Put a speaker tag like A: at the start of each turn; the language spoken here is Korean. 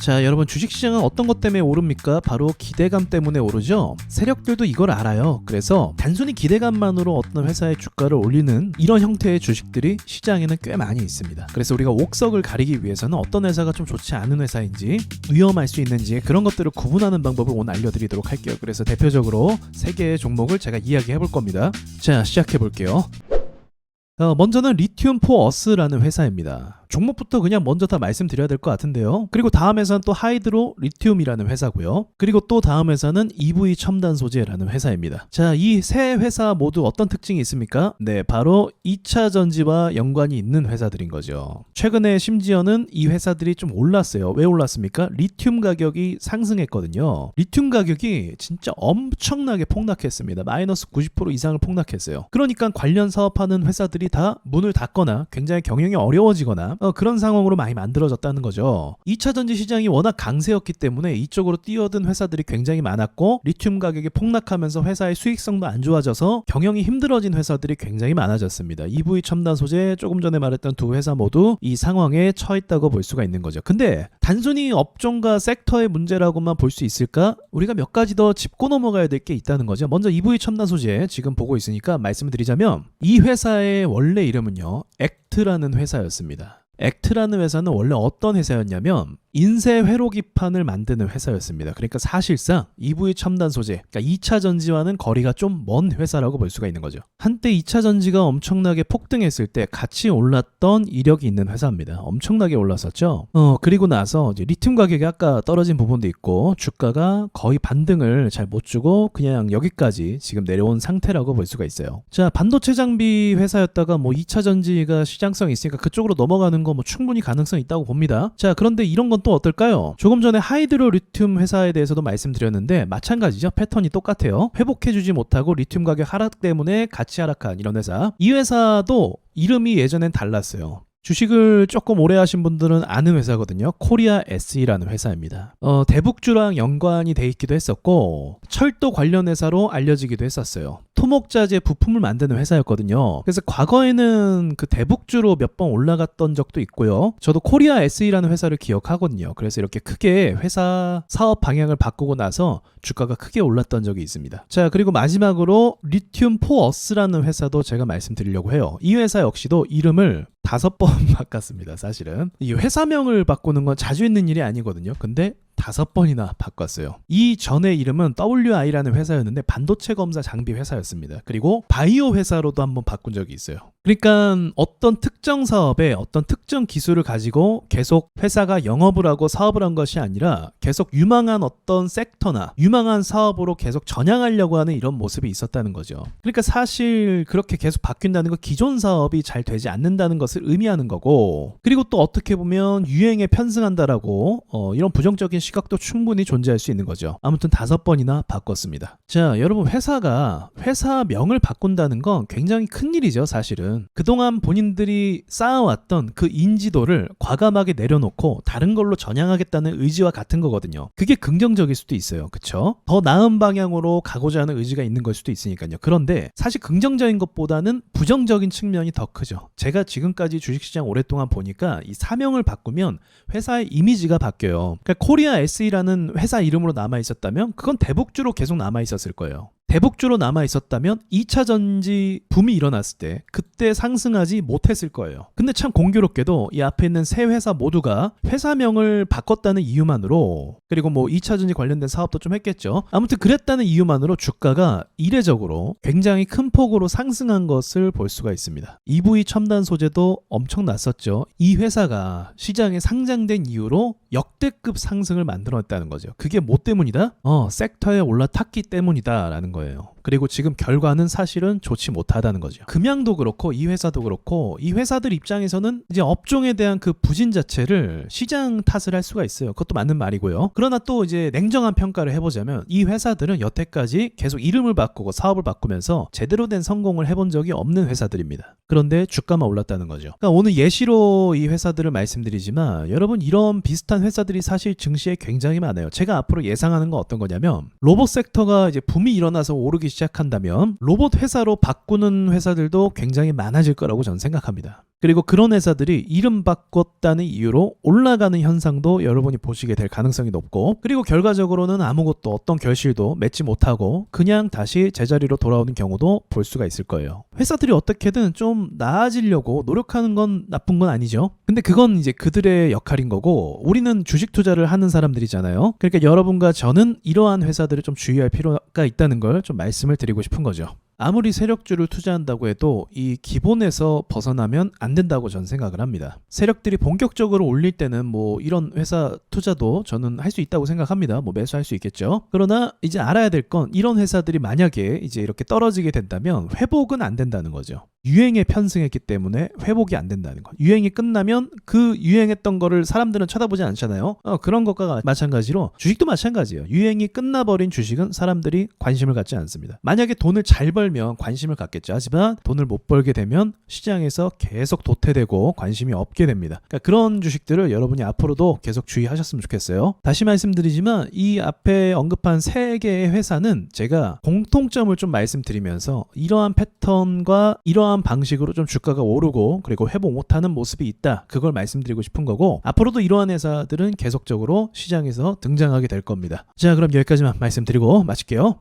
A: 자, 여러분, 주식시장은 어떤 것 때문에 오릅니까? 바로 기대감 때문에 오르죠. 세력들도 이걸 알아요. 그래서 단순히 기대감만으로 어떤 회사의 주가를 올리는 이런 형태의 주식들이 시장에는 꽤 많이 있습니다. 그래서 우리가 옥석을 가리기 위해서는 어떤 회사가 좀 좋지 않은 회사인지, 위험할 수 있는지 그런 것들을 구분하는 방법을 오늘 알려드리도록 할게요. 그래서 대표적으로 3개의 종목을 제가 이야기해 볼 겁니다. 자, 시작해 볼게요. 먼저는 리튬 포어스라는 회사입니다. 종목부터 그냥 먼저 다 말씀드려야 될 것 같은데요. 그리고 다음 회사는 또 하이드로 리튬이라는 회사고요. 그리고 또 다음 회사는 EV 첨단 소재라는 회사입니다. 자, 이 세 회사 모두 어떤 특징이 있습니까? 네, 바로 2차 전지와 연관이 있는 회사들인 거죠. 최근에 심지어는 이 회사들이 좀 올랐어요. 왜 올랐습니까? 리튬 가격이 상승했거든요. 리튬 가격이 진짜 엄청나게 폭락했습니다. 마이너스 90% 이상을 폭락했어요. 그러니까 관련 사업하는 회사들이 다 문을 닫거나 굉장히 경영이 어려워지거나 그런 상황으로 많이 만들어졌다는 거죠. 2차 전지 시장이 워낙 강세였기 때문에 이쪽으로 뛰어든 회사들이 굉장히 많았고, 리튬 가격이 폭락하면서 회사의 수익성도 안 좋아져서 경영이 힘들어진 회사들이 굉장히 많아졌습니다. EV 첨단 소재, 조금 전에 말했던 두 회사 모두 이 상황에 처했다고 볼 수가 있는 거죠. 근데 단순히 업종과 섹터의 문제라고만 볼 수 있을까? 우리가 몇 가지 더 짚고 넘어가야 될 게 있다는 거죠. 먼저 EV 첨단 소재 지금 보고 있으니까 말씀을 드리자면, 이 회사의 원래 이름은요, 액트라는 회사였습니다. 액트라는 회사는 원래 어떤 회사였냐면 인쇄 회로기판을 만드는 회사였습니다. 그러니까 사실상 EV 첨단 소재, 그러니까 2차 전지와는 거리가 좀 먼 회사라고 볼 수가 있는 거죠. 한때 2차 전지가 엄청나게 폭등했을 때 같이 올랐던 이력이 있는 회사입니다. 엄청나게 올랐었죠. 그리고 나서 이제 리튬 가격이 아까 떨어진 부분도 있고 주가가 거의 반등을 잘 못 주고 그냥 여기까지 지금 내려온 상태라고 볼 수가 있어요. 자, 반도체 장비 회사였다가 뭐 2차 전지가 시장성이 있으니까 그쪽으로 넘어가는 거 뭐 충분히 가능성이 있다고 봅니다. 자, 그런데 이런 건 또 어떨까요? 조금 전에 하이드로 리튬 회사에 대해서도 말씀드렸는데 마찬가지죠. 패턴이 똑같아요. 회복해주지 못하고 리튬 가격 하락 때문에 같이 하락한 이런 회사. 이 회사도 이름이 예전엔 달랐어요. 주식을 조금 오래 하신 분들은 아는 회사거든요. 코리아 SE라는 회사입니다. 대북주랑 연관이 돼 있기도 했었고 철도 관련 회사로 알려지기도 했었어요. 토목자재 부품을 만드는 회사였거든요. 그래서 과거에는 그 대북주로 몇 번 올라갔던 적도 있고요. 저도 코리아 SE라는 회사를 기억하거든요. 그래서 이렇게 크게 회사 사업 방향을 바꾸고 나서 주가가 크게 올랐던 적이 있습니다. 자, 그리고 마지막으로 리튬 포어스라는 회사도 제가 말씀드리려고 해요. 이 회사 역시도 이름을 5번 바꿨습니다. 사실은 이 회사명을 바꾸는 건 자주 있는 일이 아니거든요. 근데 5번이나 바꿨어요. 이 전의 이름은 WI라는 회사였는데 반도체 검사 장비 회사였습니다. 그리고 바이오 회사로도 한번 바꾼 적이 있어요. 그러니까 어떤 특정 사업에 어떤 특정 기술을 가지고 계속 회사가 영업을 하고 사업을 한 것이 아니라 계속 유망한 어떤 섹터나 유망한 사업으로 계속 전향하려고 하는 이런 모습이 있었다는 거죠. 그러니까 사실 그렇게 계속 바뀐다는 건 기존 사업이 잘 되지 않는다는 것을 의미하는 거고, 그리고 또 어떻게 보면 유행에 편승한다라고 이런 부정적인 시각도 충분히 존재할 수 있는 거죠. 아무튼 5번이나 바꿨습니다. 자, 여러분, 회사가 회사명을 바꾼다는 건 굉장히 큰 일이죠. 사실은 그동안 본인들이 쌓아왔던 그 인지도를 과감하게 내려놓고 다른 걸로 전향하겠다는 의지와 같은 거거든요. 그게 긍정적일 수도 있어요. 그쵸? 더 나은 방향으로 가고자 하는 의지가 있는 걸 수도 있으니까요. 그런데 사실 긍정적인 것보다는 부정적인 측면이 더 크죠. 제가 지금까지 주식시장 오랫동안 보니까 이 사명을 바꾸면 회사의 이미지가 바뀌어요. 그러니까 코리아 SE라는 회사 이름으로 남아있었다면 그건 대북주로 계속 남아있었을 거예요. 대북주로 남아있었다면 2차 전지 붐이 일어났을 때 그때 상승하지 못했을 거예요. 근데 참 공교롭게도 이 앞에 있는 세 회사 모두가 회사명을 바꿨다는 이유만으로, 그리고 뭐 2차 전지 관련된 사업도 좀 했겠죠. 아무튼 그랬다는 이유만으로 주가가 이례적으로 굉장히 큰 폭으로 상승한 것을 볼 수가 있습니다. EV 첨단 소재도 엄청났었죠. 이 회사가 시장에 상장된 이후로 역대급 상승을 만들어냈다는 거죠. 그게 뭐 때문이다? 섹터에 올라탔기 때문이다 라는 거예요. 그리고 지금 결과는 사실은 좋지 못하다는 거죠. 금양도 그렇고 이 회사도 그렇고 이 회사들 입장에서는 이제 업종에 대한 그 부진 자체를 시장 탓을 할 수가 있어요. 그것도 맞는 말이고요. 그러나 또 이제 냉정한 평가를 해보자면 이 회사들은 여태까지 계속 이름을 바꾸고 사업을 바꾸면서 제대로 된 성공을 해본 적이 없는 회사들입니다. 그런데 주가만 올랐다는 거죠. 그러니까 오늘 예시로 이 회사들을 말씀드리지만 여러분, 이런 비슷한 회사들이 사실 증시에 굉장히 많아요. 제가 앞으로 예상하는 건 어떤 거냐면, 로봇 섹터가 이제 붐이 일어나서 오르기 시작한다면 로봇 회사로 바꾸는 회사들도 굉장히 많아질 거라고 저는 생각합니다. 그리고 그런 회사들이 이름 바꿨다는 이유로 올라가는 현상도 여러분이 보시게 될 가능성이 높고, 그리고 결과적으로는 아무것도 어떤 결실도 맺지 못하고 그냥 다시 제자리로 돌아오는 경우도 볼 수가 있을 거예요. 회사들이 어떻게든 좀 나아지려고 노력하는 건 나쁜 건 아니죠. 근데 그건 이제 그들의 역할인 거고, 우리는 주식 투자를 하는 사람들이잖아요. 그러니까 여러분과 저는 이러한 회사들을 좀 주의할 필요가 있다는 걸 좀 말씀을 드리고 싶은 거죠. 아무리 세력주를 투자한다고 해도 이 기본에서 벗어나면 안 된다고 저는 생각을 합니다. 세력들이 본격적으로 올릴 때는 뭐 이런 회사 투자도 저는 할 수 있다고 생각합니다. 뭐 매수할 수 있겠죠. 그러나 이제 알아야 될 건, 이런 회사들이 만약에 이제 이렇게 떨어지게 된다면 회복은 안 된다는 거죠. 유행에 편승했기 때문에 회복이 안 된다는 거. 유행이 끝나면 그 유행했던 거를 사람들은 쳐다보지 않잖아요. 그런 것과 마찬가지로 주식도 마찬가지예요. 유행이 끝나버린 주식은 사람들이 관심을 갖지 않습니다. 만약에 돈을 잘 벌면 관심을 갖겠죠. 하지만 돈을 못 벌게 되면 시장에서 계속 도태되고 관심이 없게 됩니다. 그러니까 그런 주식들을 여러분이 앞으로도 계속 주의하셨으면 좋겠어요. 다시 말씀드리지만 이 앞에 언급한 3개의 회사는 제가 공통점을 좀 말씀드리면서 이러한 패턴과 이러한 방식으로 좀 주가가 오르고 그리고 회복 못하는 모습이 있다, 그걸 말씀드리고 싶은 거고, 앞으로도 이러한 회사들은 계속적으로 시장에서 등장하게 될 겁니다. 자, 그럼 여기까지만 말씀드리고 마칠게요.